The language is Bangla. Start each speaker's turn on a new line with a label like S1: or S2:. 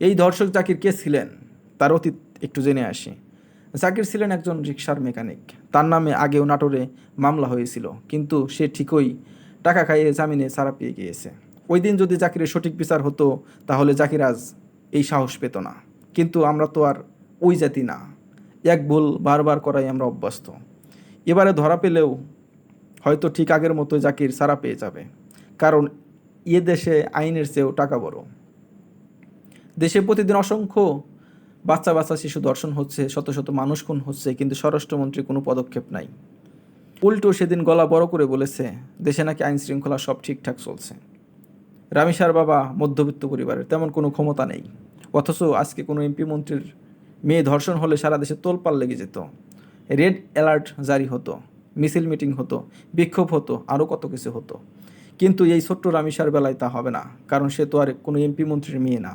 S1: এই ধর্ষক জাকির কে ছিলেন তার অতীত একটু জেনে আসি। জাকির ছিলেন একজন রিকশার মেকানিক। তার নামে আগেও নাটোরে মামলা হয়েছিল, কিন্তু সে ঠিকই টাকা খাইয়ে জামিনে ছাড়া পেয়ে গিয়েছে। ওই দিন যদি জাকিরের সঠিক বিচার হতো, তাহলে জাকির আজ এই সাহস পেত না। কিন্তু আমরা তো আর ওই জাতি না, এক ভুল বারবার করাই আমরা অভ্যস্ত। এবারে ধরা পেলেও হয়তো ঠিক আগের মতো জাকির ছাড়া পেয়ে যাবে, কারণ এ দেশে আইনের চেয়েও টাকা বড়। দেশে প্রতিদিন অসংখ্য বাচ্চা বাচ্চা শিশু ধর্ষণ হচ্ছে, শত শত মানুষ খুন হচ্ছে, কিন্তু স্বরাষ্ট্রমন্ত্রী কোনো পদক্ষেপ নাই। উল্টো সেদিন গলা বড় করে বলেছে দেশে নাকি আইন শৃঙ্খলা সব ঠিকঠাক চলছে। রামিসার বাবা মধ্যবিত্ত পরিবারের, তেমন কোনো ক্ষমতা নেই। অথচ আজকে কোনো এমপি মন্ত্রীর মেয়ে ধর্ষণ হলে সারা দেশে তোলপাড় লেগে যেত, রেড অ্যালার্ট জারি হতো, মিছিল মিটিং হতো, বিক্ষোভ হতো, আরও কত কিছু হতো। কিন্তু এই ছোট্ট রামিসার বেলায় তা হবে না, কারণ সে তো আর কোনো এমপি মন্ত্রীর মেয়ে না।